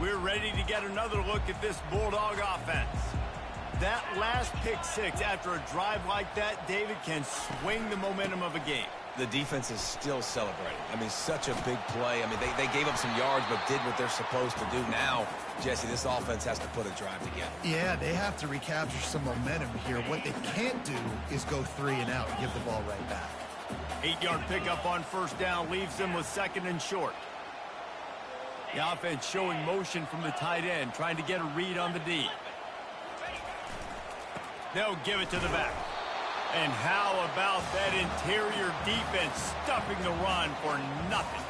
we're ready to get another look at this Bulldog offense. That last pick six after a drive like that, David, can swing the momentum of a game. The defense is still celebrating. I mean, such a big play. I mean, they gave up some yards but did what they're supposed to do. Now, Jesse, this offense has to put a drive together. Yeah, they have to recapture some momentum here. What they can't do is go 3 and out and give the ball right back. 8-yard pickup on first down leaves them with 2nd and short. The offense showing motion from the tight end, trying to get a read on the D. They'll give it to the back. And how about that interior defense stuffing the run for nothing?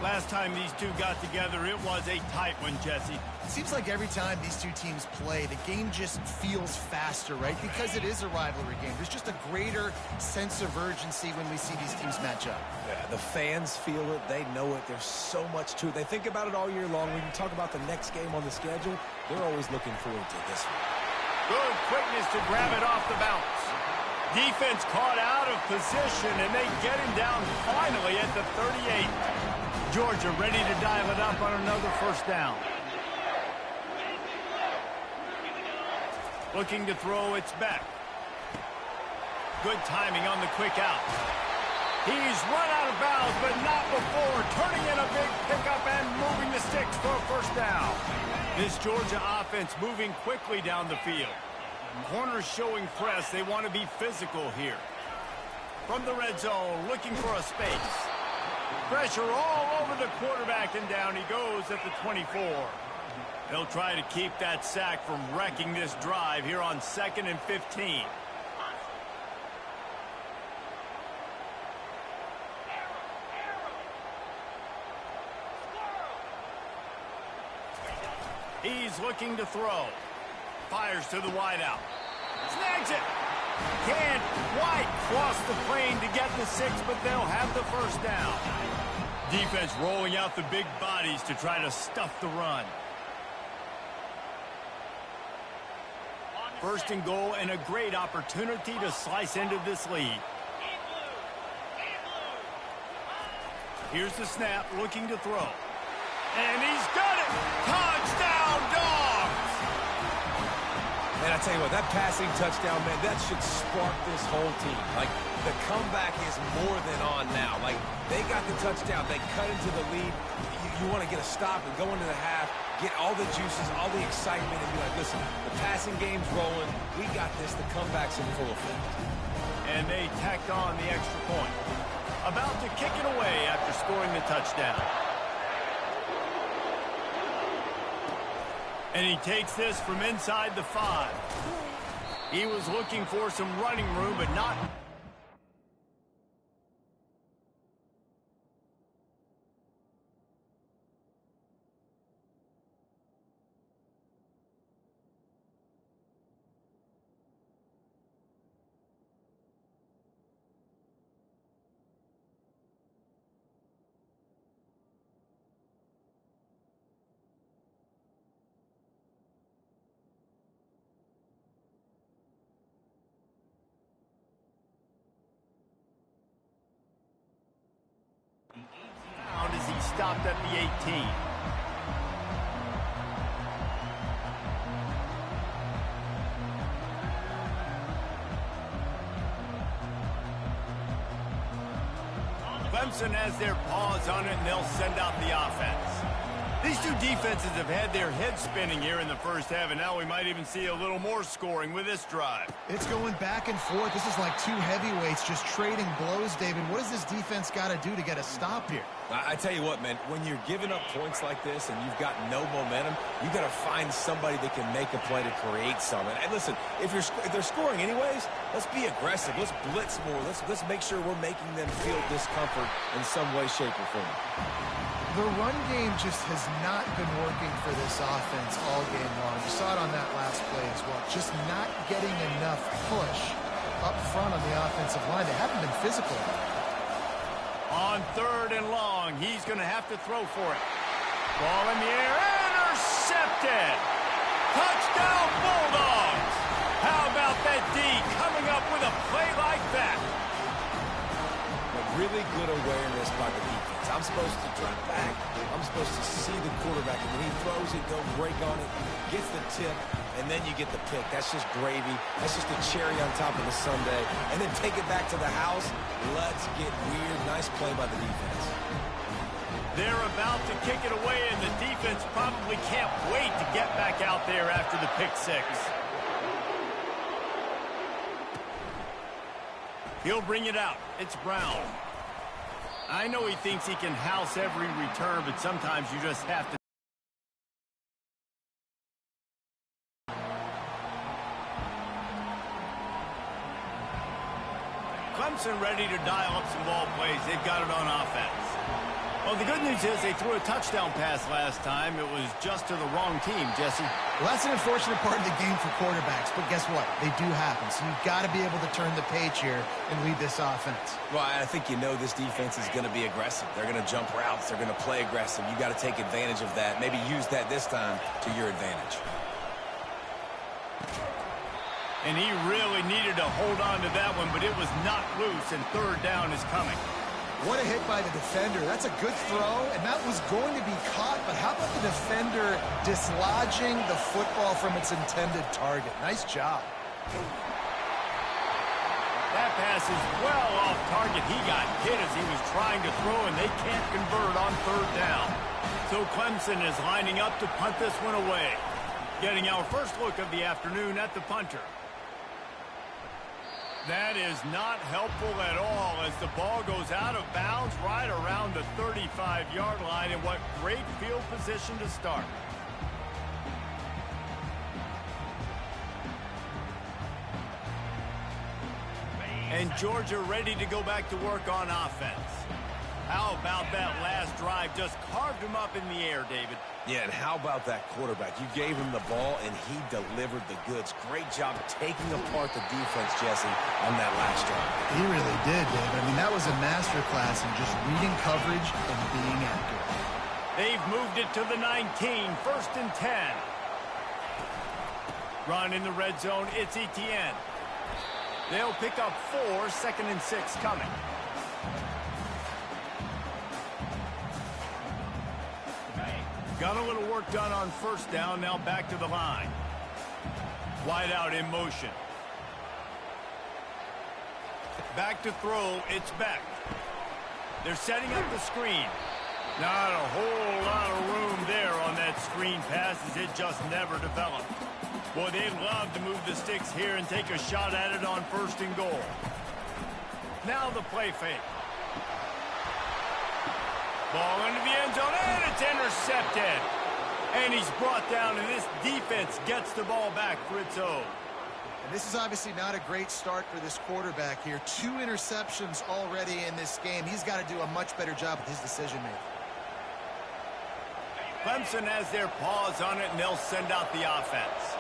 Last time these two got together, it was a tight one, Jesse. It seems like every time these two teams play, the game just feels faster, right? Because it is a rivalry game. There's just a greater sense of urgency when we see these teams match up. Yeah, the fans feel it. They know it. There's so much to it. They think about it all year long. When you talk about the next game on the schedule, they're always looking forward to this one. Good quickness to grab it off the bounce. Defense caught out of position, and they get him down finally at the 38. Georgia ready to dial it up on another first down. Looking to throw, it's back. Good timing on the quick out. He's run out of bounds, but not before turning in a big pickup and moving the sticks for a first down. This Georgia offense moving quickly down the field. Corners showing press. They want to be physical here. From the red zone, looking for a space. Pressure all over the quarterback, and down he goes at the 24. They'll try to keep that sack from wrecking this drive here on 2nd and 15. He's looking to throw. Fires to the wideout. Snags it. Can't quite cross the plane to get the 6, but they'll have the first down. Defense rolling out the big bodies to try to stuff the run. 1st and goal, and a great opportunity to slice into this lead. Here's the snap, looking to throw. And he's got it! Touchdown, Dogs! Man, I tell you what, that passing touchdown, man, that should spark this whole team. Like, the comeback is more than on now. Like, they got the touchdown. They cut into the lead. You want to get a stop and go into the half, get all the juices, all the excitement, and be like, listen, the passing game's rolling. We got this. The comeback's in full effect. And they tacked on the extra point. About to kick it away after scoring the touchdown. And he takes this from inside the 5. He was looking for some running room, but not... as he stopped at the 18. Clemson has their paws on it, and they'll send out the offense. These two defenses have had their heads spinning here in the first half, and now we might even see a little more scoring with this drive. It's going back and forth. This is like two heavyweights just trading blows, David. What does this defense got to do to get a stop here? I tell you what, man, when you're giving up points like this and you've got no momentum, you got to find somebody that can make a play to create something. And listen, if they're scoring anyways, let's be aggressive. Let's blitz more. Let's make sure we're making them feel discomfort in some way, shape, or form. The run game just has not been working for this offense all game long. You saw it on that last play as well. Just not getting enough push up front on the offensive line. They haven't been physical. On 3rd and long, he's going to have to throw for it. Ball in the air, intercepted! Touchdown, Bulldogs! How about that D coming up with a play like that? But really good awareness by the defense. I'm supposed to drop back. I'm supposed to see the quarterback, and when he throws it, go break on it, gets the tip, and then you get the pick. That's just gravy. That's just a cherry on top of the sundae. And then take it back to the house. Let's get weird. Nice play by the defense. They're about to kick it away, and the defense probably can't wait to get back out there after the pick six. He'll bring it out. It's Brown. I know he thinks he can house every return, but sometimes you just have to. Clemson ready to dial up some ball plays. They've got it on offense. Well, the good news is they threw a touchdown pass last time. It was just to the wrong team, Jesse. Well, that's an unfortunate part of the game for quarterbacks, but guess what? They do happen, so you've got to be able to turn the page here and lead this offense. Well, I think you know this defense is going to be aggressive. They're going to jump routes. They're going to play aggressive. You got to take advantage of that. Maybe use that this time to your advantage. And he really needed to hold on to that one, but it was not loose, and third down is coming. What a hit by the defender. That's a good throw, and that was going to be caught, but how about the defender dislodging the football from its intended target? Nice job. That pass is well off target. He got hit as he was trying to throw, and they can't convert on third down. So Clemson is lining up to punt this one away. Getting our first look of the afternoon at the punter. That is not helpful at all as the ball goes out of bounds right around the 35-yard line, and what great field position to start. And Georgia ready to go back to work on offense. How about that last drive? Just carved him up in the air, David. Yeah, and how about that quarterback? You gave him the ball, and he delivered the goods. Great job taking apart the defense, Jesse, on that last drive. He really did, David. I mean, that was a masterclass in just reading coverage and being accurate. They've moved it to the 19, 1st and 10. Run in the red zone, it's Etienne. They'll pick up 4, 2nd and 6 coming. Got a little work done on first down, now back to the line. Wide out in motion. Back to throw, it's Beck. They're setting up the screen. Not a whole lot of room there on that screen pass as it just never developed. Boy, they'd love to move the sticks here and take a shot at it on 1st and goal. Now the play fake. Ball into the end zone, and it's intercepted. And he's brought down, and this defense gets the ball back for its own. And this is obviously not a great start for this quarterback here. 2 interceptions already in this game. He's got to do a much better job with his decision-making. Clemson has their paws on it, and they'll send out the offense.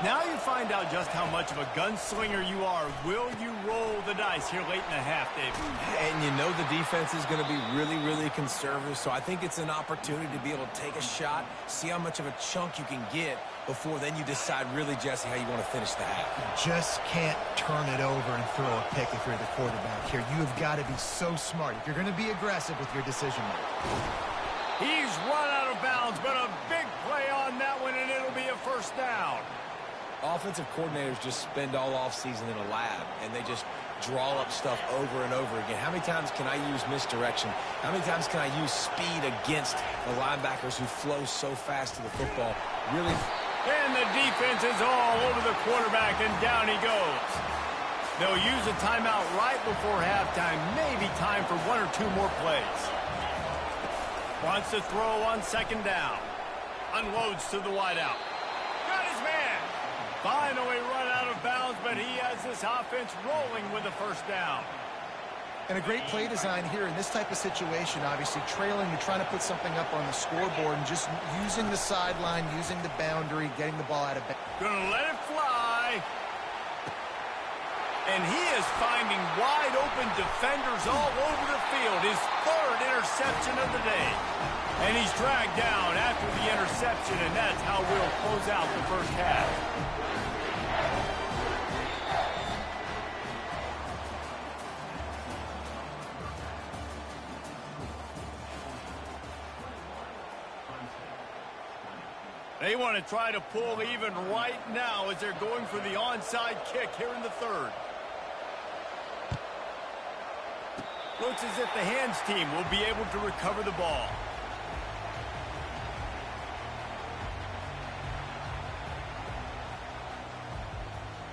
Now you find out just how much of a gunslinger you are. Will you roll the dice here late in the half, David? And you know the defense is going to be really, really conservative, so I think it's an opportunity to be able to take a shot, see how much of a chunk you can get before then you decide really, Jesse, how you want to finish the half. You just can't turn it over and throw a pick if you're the quarterback here. You have got to be so smart if you're going to be aggressive with your decision-making. He's run out of bounds, but a big play on that one, and it'll be a 1st down. Offensive coordinators just spend all offseason in a lab, and they just draw up stuff over and over again. How many times can I use misdirection? How many times can I use speed against the linebackers who flow so fast to the football? Really. And the defense is all over the quarterback, and down he goes. They'll use a timeout right before halftime. Maybe time for 1 or 2 more plays. Wants to throw on 2nd down. Unloads to the wideout. Got his man. Finally run out of bounds, but he has this offense rolling with a 1st down. And a great play design here in this type of situation, obviously trailing, you're trying to put something up on the scoreboard and just using the sideline, using the boundary, getting the ball out of bounds. Gonna let it fly. And he is finding wide open defenders all over the field. His 3rd interception of the day. And he's dragged down after the interception, and that's how we'll close out the 1st half. They want to try to pull even right now as they're going for the onside kick here in the third. Looks as if the hands team will be able to recover the ball.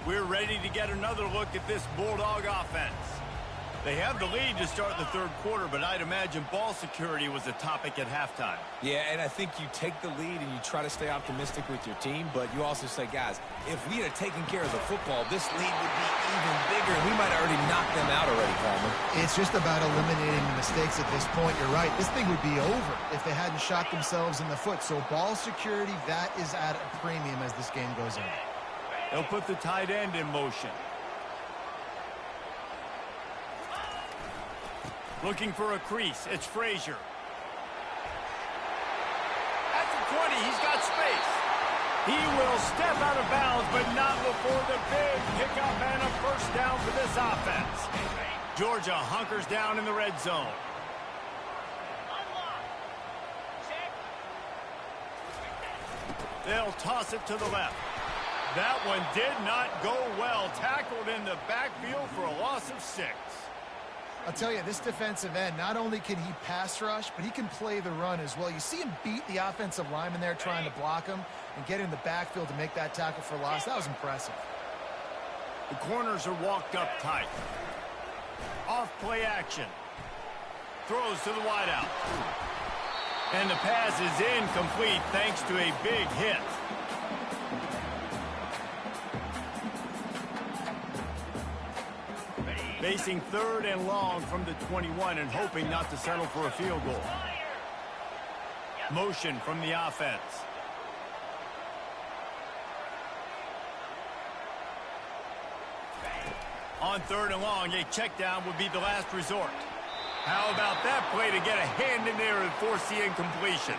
We're ready to get another look at this Bulldog offense. They have the lead to start the third quarter, but I'd imagine ball security was a topic at halftime. Yeah, and I think you take the lead and you try to stay optimistic with your team, but you also say, guys, if we had taken care of the football, this lead would be even bigger, and we might have already knocked them out already, Palmer. It's just about eliminating the mistakes at this point. You're right. This thing would be over if they hadn't shot themselves in the foot. So ball security, that is at a premium as this game goes on. They'll put the tight end in motion. Looking for a crease. It's Frazier. At the 20, he's got space. He will step out of bounds, but not before the big pickup and a first down for this offense. Georgia hunkers down in the red zone. They'll toss it to the left. That one did not go well. Tackled in the backfield for a loss of 6. I'll tell you, this defensive end, not only can he pass rush, but he can play the run as well. You see him beat the offensive lineman there trying to block him and get in the backfield to make that tackle for loss. That was impressive. The corners are walked up tight. Off play action. Throws to the wideout. And the pass is incomplete thanks to a big hit. Facing third and long from the 21 and hoping not to settle for a field goal. Motion from the offense. On third and long, a check down would be the last resort. How about that play to get a hand in there and force the incompletion?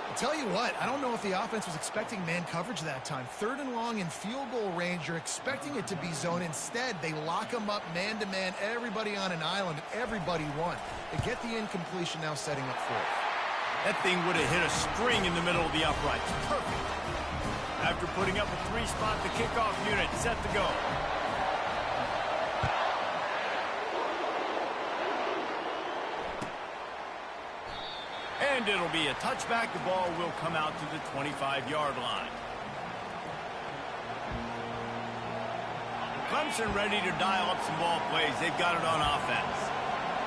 I'll tell you what, I don't know if the offense was expecting man coverage that time. Third and long in field goal range, you're expecting it to be zone. Instead, they lock them up man-to-man, everybody on an island, and everybody won. They get the incompletion now setting up fourth. That thing would have hit a string in the middle of the uprights. Perfect. After putting up a 3-spot, the kickoff unit set to go. And it'll be a touchback. The ball will come out to the 25-yard line. Clemson ready to dial up some ball plays. They've got it on offense.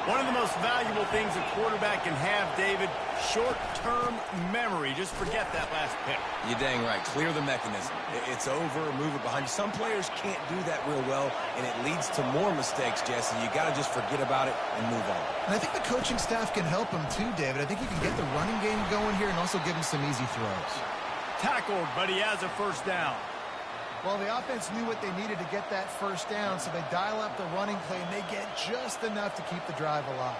One of the most valuable things a quarterback can have, David, short-term memory. Just forget that last pick. You're dang right. Clear the mechanism. It's over, move it behind you. Some players can't do that real well, and it leads to more mistakes, Jesse. You got to just forget about it and move on. And I think the coaching staff can help him too, David. I think he can get the running game going here and also give him some easy throws. Tackled, but he has a first down. Well, the offense knew what they needed to get that first down, so they dial up the running play, and they get just enough to keep the drive alive.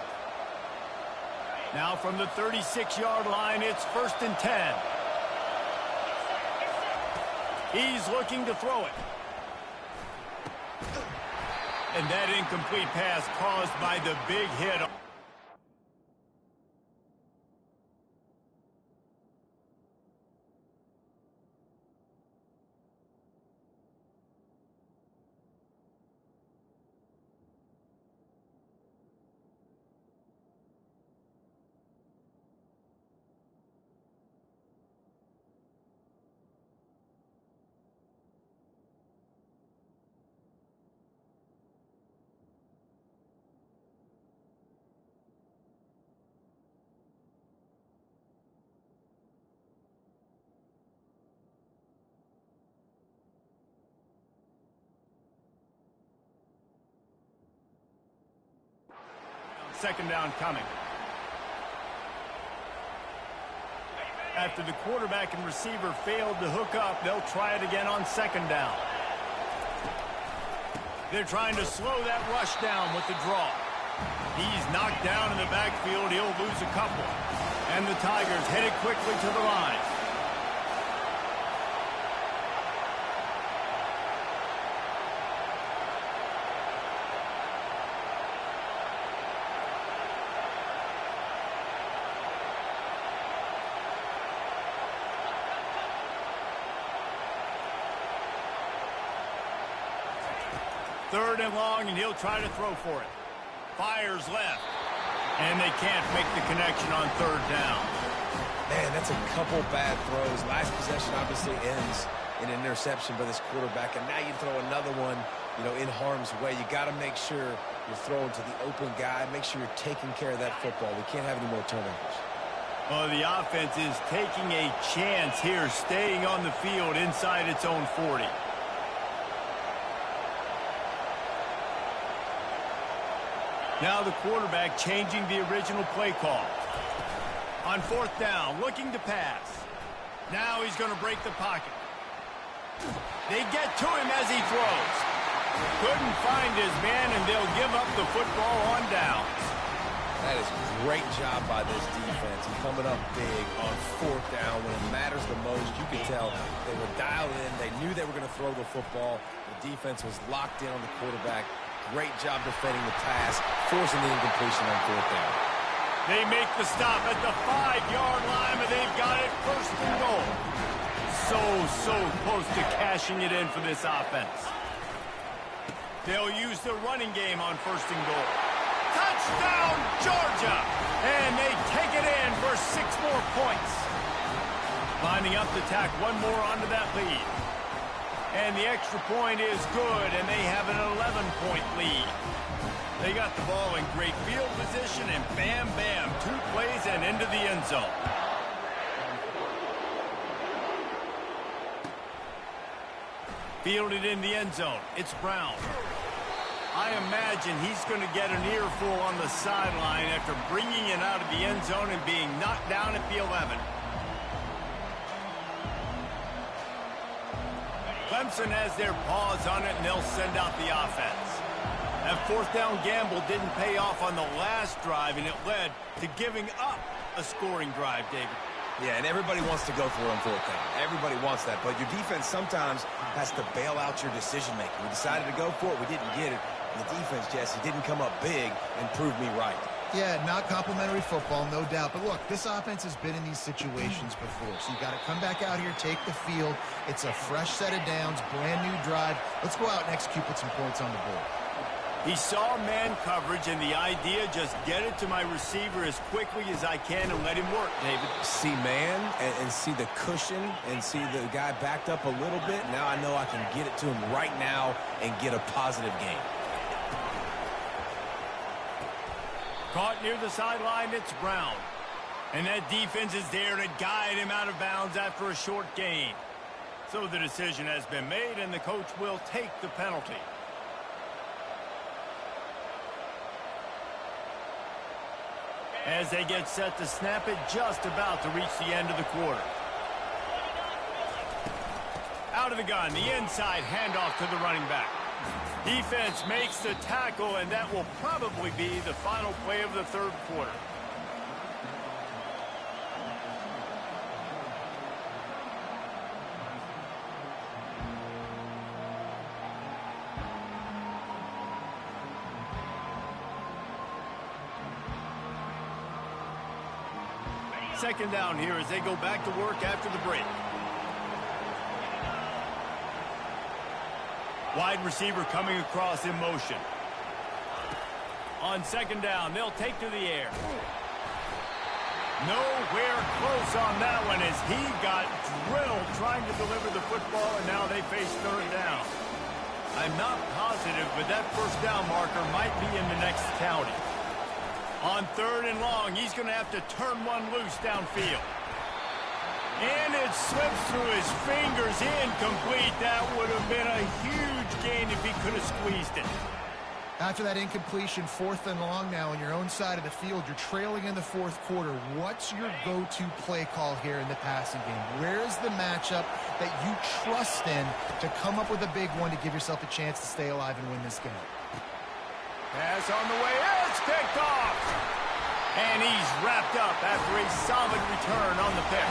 Now from the 36-yard line, it's 1st and 10. He's looking to throw it. And that incomplete pass caused by the big hit. Second down coming. After the quarterback and receiver failed to hook up, they'll try it again on second down. They're trying to slow that rush down with the draw. He's knocked down in the backfield. He'll lose a couple. And the Tigers headed quickly to the line. 3rd and long, and he'll try to throw for it. Fires left. And they can't make the connection on 3rd down. Man, that's a couple bad throws. Last possession obviously ends in an interception by this quarterback, and now you throw another one, in harm's way. You got to make sure you're throwing to the open guy. Make sure you're taking care of that football. We can't have any more turnovers. Well, the offense is taking a chance here, staying on the field inside its own 40. Now the quarterback changing the original play call. On 4th down, looking to pass. Now he's going to break the pocket. They get to him as he throws. Couldn't find his man, and they'll give up the football on downs. That is a great job by this defense, coming up big on 4th down when it matters the most. You can tell they were dialed in. They knew they were going to throw the football. The defense was locked in on the quarterback. Great job defending the pass, forcing the incompletion on 4th down. They make the stop at the 5-yard line, and they've got it 1st and goal. So close to cashing it in for this offense. They'll use the running game on 1st and goal. Touchdown, Georgia! And they take it in for 6 more points. Lining up to tack one more onto that lead. And the extra point is good, and they have an 11-point lead. They got the ball in great field position, and bam, bam, 2 plays and into the end zone. Fielded in the end zone. It's Brown. I imagine he's going to get an earful on the sideline after bringing it out of the end zone and being knocked down at the 11. Clemson has their paws on it, and they'll send out the offense. That 4th down gamble didn't pay off on the last drive, and it led to giving up a scoring drive, David. Yeah, and everybody wants to go for it on 4th down. Everybody wants that, but your defense sometimes has to bail out your decision-making. We decided to go for it. We didn't get it. And the defense, Jesse, didn't come up big and prove me right. Yeah, not complimentary football, no doubt. But look, this offense has been in these situations before. So you got to come back out here, take the field. It's a fresh set of downs, brand new drive. Let's go out and execute, put some points on the board. He saw man coverage, and the idea, just get it to my receiver as quickly as I can and let him work, David. See man and see the cushion and see the guy backed up a little bit. Now I know I can get it to him right now and get a positive gain. Caught near the sideline, it's Brown. And that defense is there to guide him out of bounds after a short gain. So the decision has been made, and the coach will take the penalty. As they get set to snap it, just about to reach the end of the quarter. Out of the gun, the inside handoff to the running back. Defense makes the tackle, and that will probably be the final play of the 3rd quarter. Second down here as they go back to work after the break. Wide receiver coming across in motion. On 2nd down, they'll take to the air. Nowhere close on that one as he got drilled trying to deliver the football, and now they face 3rd down. I'm not positive, but that 1st down marker might be in the next county. On 3rd and long, he's going to have to turn one loose downfield. And it slips through his fingers, incomplete. That would have been a huge gain if he could have squeezed it. After that incompletion, 4th and long now on your own side of the field, you're trailing in the 4th quarter. What's your go-to play call here in the passing game? Where's the matchup that you trust in to come up with a big one to give yourself a chance to stay alive and win this game? Pass on the way. It's picked off. And he's wrapped up after a solid return on the pick.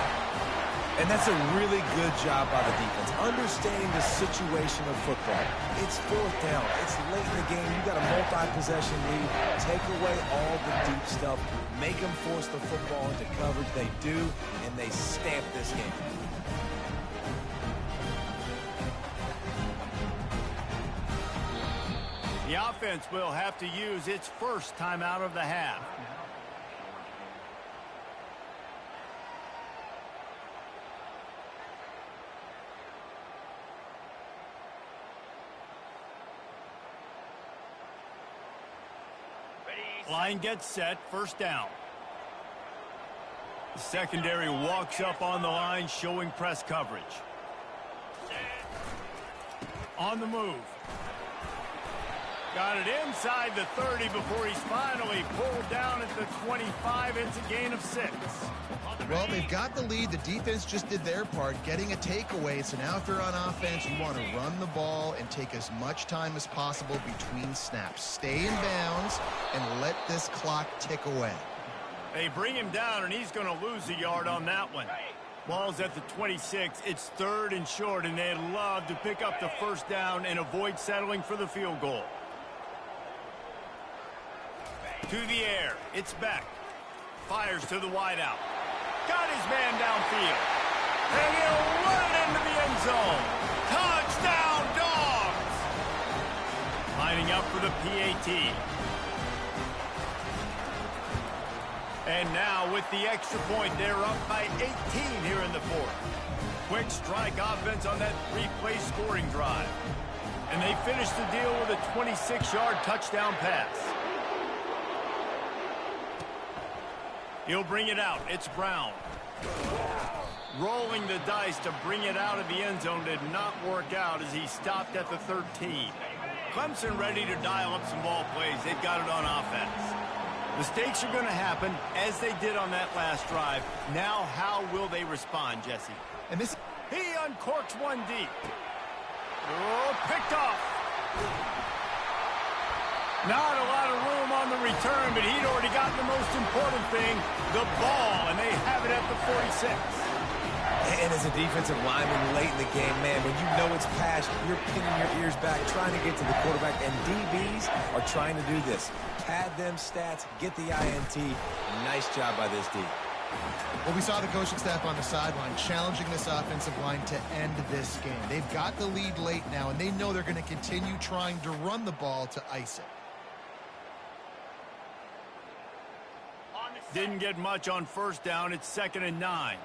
And that's a really good job by the defense, understanding the situation of football. It's 4th down. It's late in the game. You got a multi-possession lead. Take away all the deep stuff. Make them force the football into coverage. They do, and they stamp this game. The offense will have to use its first timeout of the half. Line gets set, first down. The secondary walks up on the line, showing press coverage. On the move. Got it inside the 30 before he's finally pulled down at the 25. It's a gain of 6. Well, they've got the lead. The defense just did their part, getting a takeaway. So now if you're on offense, you want to run the ball and take as much time as possible between snaps. Stay in bounds and let this clock tick away. They bring him down, and he's going to lose a yard on that one. Ball's at the 26. It's 3rd and short, and they'd love to pick up the first down and avoid settling for the field goal. To the air. It's Beck. Fires to the wideout. Got his man downfield. And he'll run it into the end zone. Touchdown, Dogs! Lining up for the PAT. And now with the extra point, they're up by 18 here in the 4th. Quick strike offense on that 3-play scoring drive. And they finish the deal with a 26-yard touchdown pass. He'll bring it out. It's Brown. Rolling the dice to bring it out of the end zone did not work out as he stopped at the 13. Clemson ready to dial up some ball plays. They've got it on offense. Mistakes are going to happen, as they did on that last drive. Now, how will they respond, Jesse? And this, he uncorks one deep. Oh, picked off. Not a lot of room on the return, but he'd already gotten the most important thing, the ball, and they have it at the 46. And as a defensive lineman late in the game, man, when you know it's passed, you're pinning your ears back, trying to get to the quarterback, and DBs are trying to do this. Pad them stats, get the INT. Nice job by this D. well, we saw the coaching staff on the sideline challenging this offensive line to end this game. They've got the lead late now, and they know they're going to continue trying to run the ball to ice it. Didn't get much on first down. It's 2nd and 9.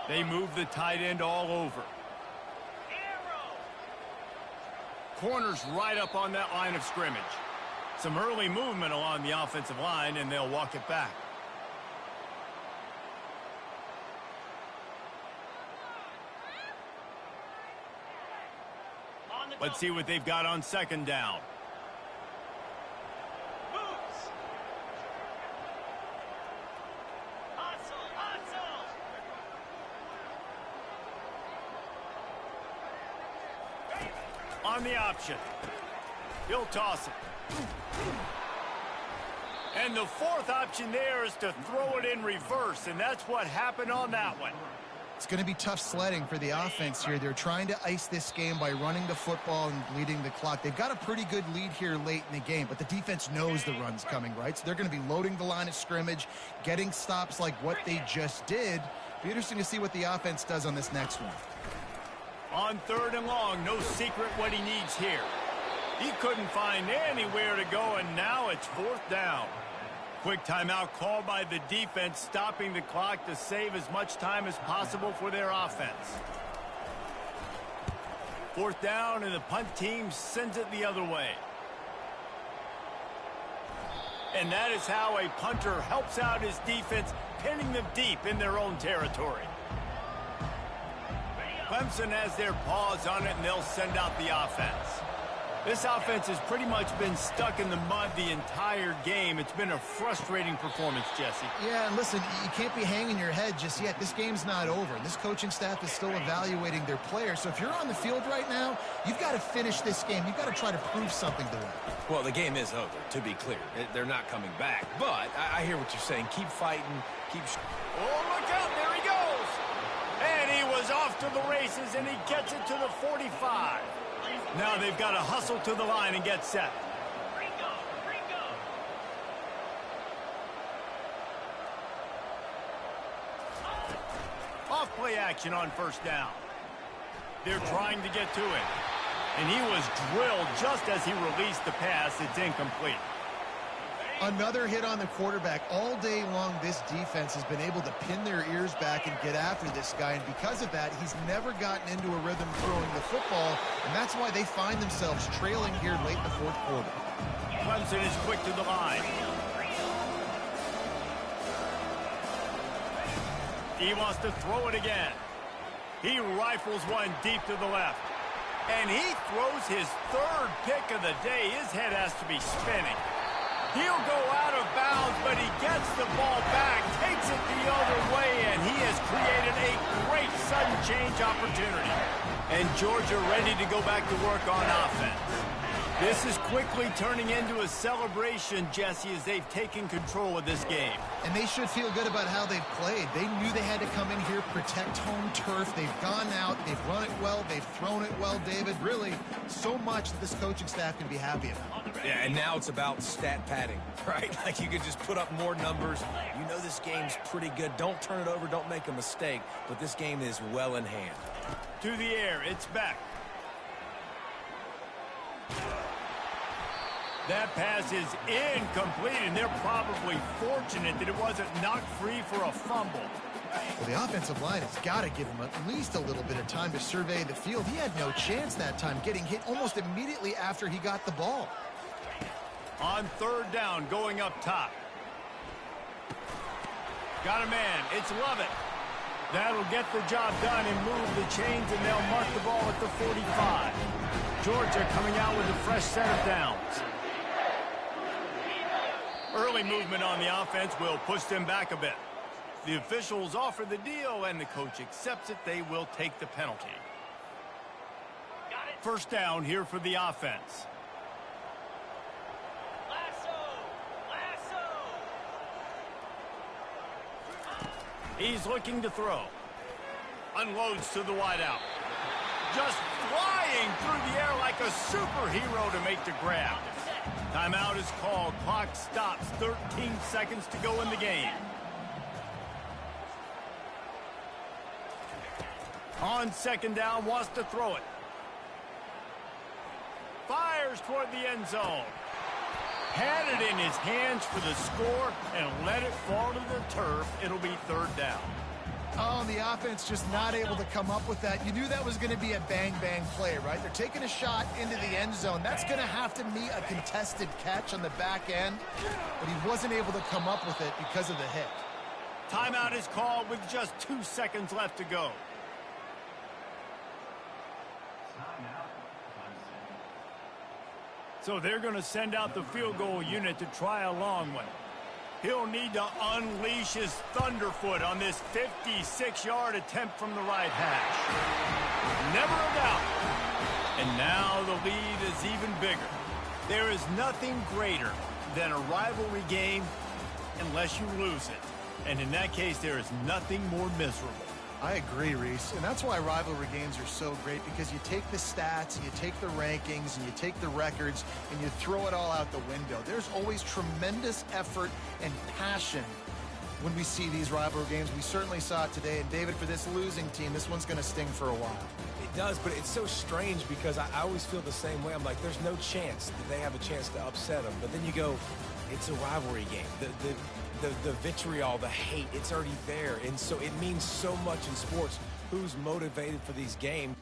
They move the tight end all over. Corners right up on that line of scrimmage. Some early movement along the offensive line, and they'll walk it back. Let's see what they've got on 2nd down. On the option. He'll toss it. And the 4th option there is to throw it in reverse, and that's what happened on that one. It's going to be tough sledding for the offense here. They're trying to ice this game by running the football and bleeding the clock. They've got a pretty good lead here late in the game, but the defense knows the run's coming, right? So they're going to be loading the line of scrimmage, getting stops like what they just did. Be interesting to see what the offense does on this next one. On 3rd and long, no secret what he needs here. He couldn't find anywhere to go, and now it's 4th down. Quick timeout called by the defense, stopping the clock to save as much time as possible for their offense. 4th down, and the punt team sends it the other way. And that is how a punter helps out his defense, pinning them deep in their own territory. Clemson has their paws on it, and they'll send out the offense. This offense has pretty much been stuck in the mud the entire game. It's been a frustrating performance, Jesse. Yeah, and listen, you can't be hanging your head just yet. This game's not over. This coaching staff is still evaluating their players. So if you're on the field right now, you've got to finish this game. You've got to try to prove something to them. Well, the game is over, to be clear. They're not coming back. But I hear what you're saying. Keep fighting. Oh, look out. There he goes. And he was off to the races, and he gets it to the 45. Now they've got to hustle to the line and get set. Off play action on 1st down. They're trying to get to it. And he was drilled just as he released the pass. It's incomplete. Another hit on the quarterback. All day long, this defense has been able to pin their ears back and get after this guy, and because of that, he's never gotten into a rhythm throwing the football, and that's why they find themselves trailing here late in the fourth quarter. Clemson is quick to the line. He wants to throw it again. He rifles one deep to the left. And he throws his third pick of the day. His head has to be spinning. He'll go out of bounds, but he gets the ball back, takes it the other way, and he has created a great sudden change opportunity. And Georgia ready to go back to work on offense. This is quickly turning into a celebration, Jesse, as they've taken control of this game. And they should feel good about how they've played. They knew they had to come in here, protect home turf. They've gone out, they've run it well, they've thrown it well, David. Really, so much that this coaching staff can be happy about. Yeah, and now it's about stat padding, right? Like you could just put up more numbers. You know this game's pretty good. Don't turn it over, don't make a mistake, but this game is well in hand. To the air, it's back. That pass is incomplete, and they're probably fortunate that it wasn't knocked free for a fumble. Well, the offensive line has got to give him at least a little bit of time to survey the field. He had no chance that time, getting hit almost immediately after he got the ball. On third down, going up top. Got a man. It's Lovett. That'll get the job done and move the chains, and they'll mark the ball at the 45. Georgia coming out with a fresh set of downs. Early movement on the offense will push them back a bit. The officials offer the deal, and the coach accepts it. They will take the penalty. First down here for the offense. He's looking to throw. Unloads to the wideout. Just flying through the air like a superhero to make the grab. Timeout is called. Clock stops. 13 seconds to go in the game. On second down, wants to throw it. Fires toward the end zone. Had it in his hands for the score and let it fall to the turf. It'll be third down. Oh, and the offense just not able to come up with that. You knew that was going to be a bang-bang play, right? They're taking a shot into the end zone. That's going to have to be a contested catch on the back end, but he wasn't able to come up with it because of the hit. Timeout is called with just 2 seconds left to go. So they're going to send out the field goal unit to try a long one. He'll need to unleash his thunderfoot on this 56-yard attempt from the right hash. Never a doubt. And now the lead is even bigger. There is nothing greater than a rivalry game unless you lose it. And in that case, there is nothing more miserable. I agree, Reese, and that's why rivalry games are so great, because you take the stats and you take the rankings and you take the records and you throw it all out the window. There's always tremendous effort and passion when we see these rivalry games. We certainly saw it today, and David, for this losing team, this one's going to sting for a while. It does, but it's so strange because I always feel the same way. I'm like, there's no chance that they have a chance to upset them, but then you go, it's a rivalry game. The vitriol, the hate, it's already there. And so it means so much in sports. Who's motivated for these games?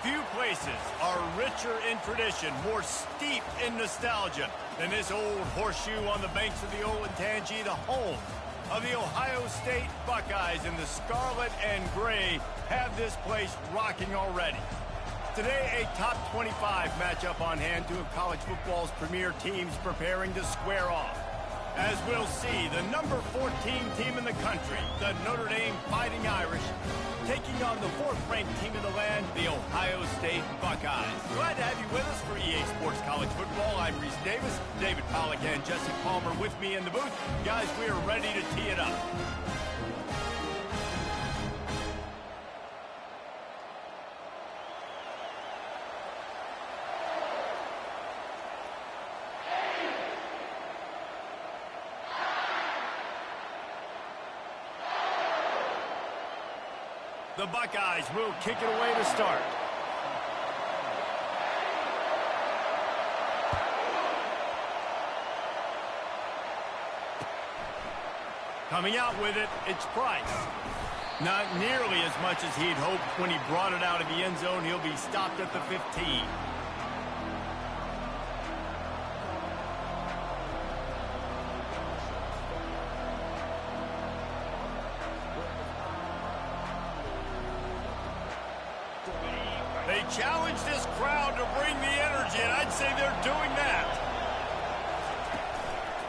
Few places are richer in tradition, more steep in nostalgia than this old horseshoe on the banks of the old Ncaa, the home of the Ohio State Buckeyes. And the scarlet and gray have this place rocking already. Today, a top 25 matchup on hand, two of college football's premier teams preparing to square off. As we'll see, the number 14 team in the country, the Notre Dame Fighting Irish, taking on the fourth-ranked team in the land, the Ohio State Buckeyes. Glad to have you with us for EA Sports College Football. I'm Reese Davis, David Pollack and Jesse Palmer with me in the booth. Guys, we are ready to tee it up. The Buckeyes will kick it away to start. Coming out with it, it's Price. Not nearly as much as he'd hoped when he brought it out of the end zone. He'll be stopped at the 15. They challenge this crowd to bring the energy, and I'd say they're doing that.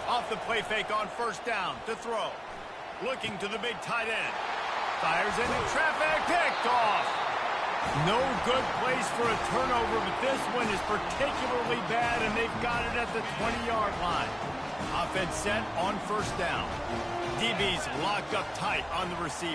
Off the play fake on first down to throw. Looking to the big tight end. Fires into traffic, picked off. No good place for a turnover, but this one is particularly bad, and they've got it at the 20-yard line. Offense set on first down. DB's locked up tight on the receiver.